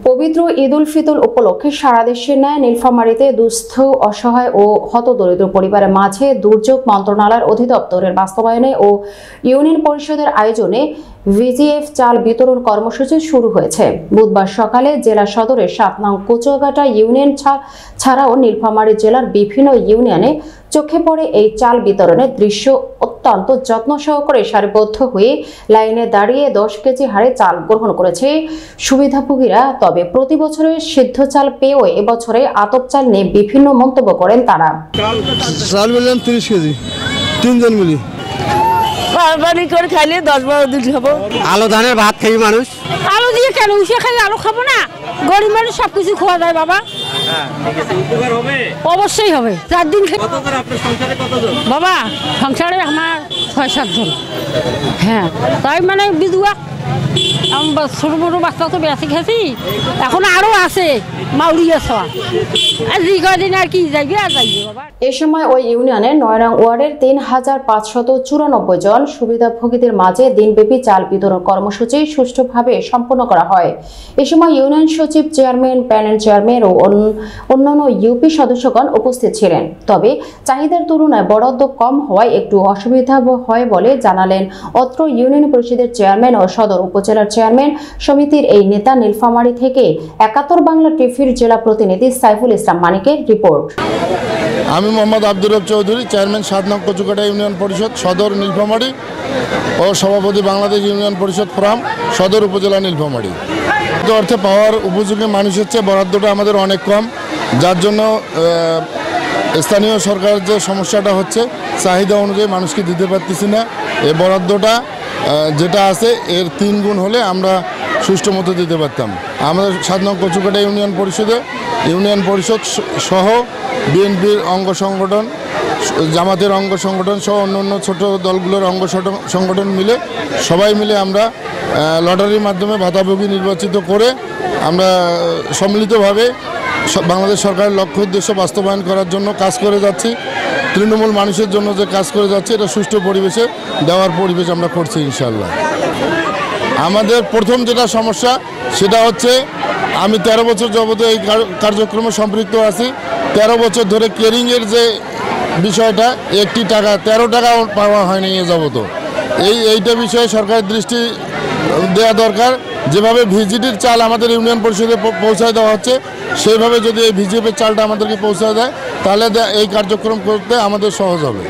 পবিত্র ঈদ উল ফিতর উপলক্ষে সারা দেশের ন্যায় নীলফামারীতে দুস্থ, অসহায় ও হতদরিদ্র পরিবারের মাঝে দুর্যোগ মন্ত্রণালয়ের অধিদপ্তরের বাস্তবায়নে ও ইউনিয়ন পরিষদের আয়োজনে ভিজিএফ চাল বিতরণ কর্মসূচি শুরু হয়েছে। বুধবার সকালে জেলা সদরের ৭ নং কুচুয়াঘাটা ইউনিয়ন ছাড়াও নীলফামারী জেলার বিভিন্ন ইউনিয়নে চোখে পড়ে এই চাল বিতরণের দৃশ্য। অত্যন্ত যত্ন সহকারে সারিবদ্ধ হয়ে লাইনে দাঁড়িয়ে ১০ কেজি হারে চাল গ্রহণ করেছে সুবিধাভোগীরা। তবে প্রতি বছরের সিদ্ধ চাল পেয়েও এবছরে আতপ চাল নিয়ে বিভিন্ন মন্তব্য করেন তারা। চাল বললাম ৩০ কেজি, তিনজন মিলি বারবারি করে খাইলে ১০-১২ দিন খাবো। আলু ধানের ভাত খাই মানুষ, আলু দিয়ে কেন উসে খাই আলু খাবো না? গরিব মানুষ সবকিছু খাওয়া যায় বাবা। অবশ্যই হবে। ৪ দিন বাবা সংসারে আমার ৬-৭ জন। হ্যাঁ, তাই মানে বিধুয়া ছোট বড় বাচ্চা তো বেশি খেয়েছি, এখন আরো আছে মাউরিয়া ছোয়া। জি কদিন আর কি যাইবে আর যাইবে বাবা। এ সময় ওই ইউনিয়নের ৯ নং ওয়ার্ডের ৩,৫৯৪ জন সুবিধাভোগীদের মাঝে দিনব্যাপী চাল বিতরণ কর্মসূচি সুষ্ঠুভাবে সম্পন্ন করা হয়। এ সময় ইউনিয়ন সচিব, চেয়ারম্যান, প্যানেল চেয়ারম্যান ও অন্যান্য ইউপি সদস্যগণ উপস্থিত ছিলেন। তবে চাহিদার তুলনায় বরাদ্দ কম হওয়ায় একটু অসুবিধা হয় বলে জানালেন অত্র ইউনিয়ন পরিষদের চেয়ারম্যান ও সদর উপজেলার চেয়ারম্যান সমিতির এই নেতা। নীলফামারী থেকে ৭১ বাংলা টিভির জেলা প্রতিনিধি সাইফুল ইসলাম মানিকের রিপোর্ট। আমি মোহাম্মদ আব্দুর রব চৌধুরী, চেয়ারম্যান ৭ নং কুচুয়াঘাটা ইউনিয়ন পরিষদ সদর নীলফামারী ও সভাপতি বাংলাদেশ ইউনিয়ন পরিষদ ফোরাম সদর উপজেলা নীলফামারী। অর্থে পাওয়ার উপযোগী মানুষের চেয়ে বরাদ্দটা আমাদের অনেক কম, যার জন্য স্থানীয় সরকার যে সমস্যাটা হচ্ছে চাহিদা অনুযায়ী মানুষকে দিতে পারতেছি না। এই বরাদ্দটা যেটা আছে এর ৩ গুণ হলে আমরা সুষ্ঠু মতো দিতে পারতাম। আমাদের ৭ নং কুচুয়াঘাটা ইউনিয়ন পরিষদ সহ বিএনপির অঙ্গ সংগঠন, জামাতের অঙ্গ সংগঠন সহ অন্যান্য ছোট দলগুলোর অঙ্গ সংগঠন মিলে সবাই মিলে আমরা লটারির মাধ্যমে ভাতাভোগী নির্বাচিত করে আমরা সম্মিলিতভাবে বাংলাদেশ সরকারের লক্ষ্য উদ্দেশ্য বাস্তবায়ন করার জন্য কাজ করে যাচ্ছি। তৃণমূল মানুষের জন্য যে কাজ করে যাচ্ছে এটা সুষ্ঠু পরিবেশে দেওয়ার পরিবেশ আমরা করছি ইনশাআল্লাহ। আমাদের প্রথম যেটা সমস্যা সেটা হচ্ছে আমি ১৩ বছর যাবত এই কার্যক্রমে সম্পৃক্ত আছি। ১৩ বছর ধরে কেরিংয়ের যে বিষয়টা একটি টাকা ১৩ টাকা পাওয়া হয়নি এ যাবত। এইটা বিষয়ে সরকারের দৃষ্টি দেওয়া দরকার। যেভাবে ভিজিটির চাল আমাদের ইউনিয়ন পরিষদে পৌঁছায় দেওয়া হচ্ছে সেইভাবে যদি এই ভিজিএফের চালটা আমাদেরকে পৌঁছায় দেয় তাহলে এই কার্যক্রম করতে আমাদের সহজ হবে।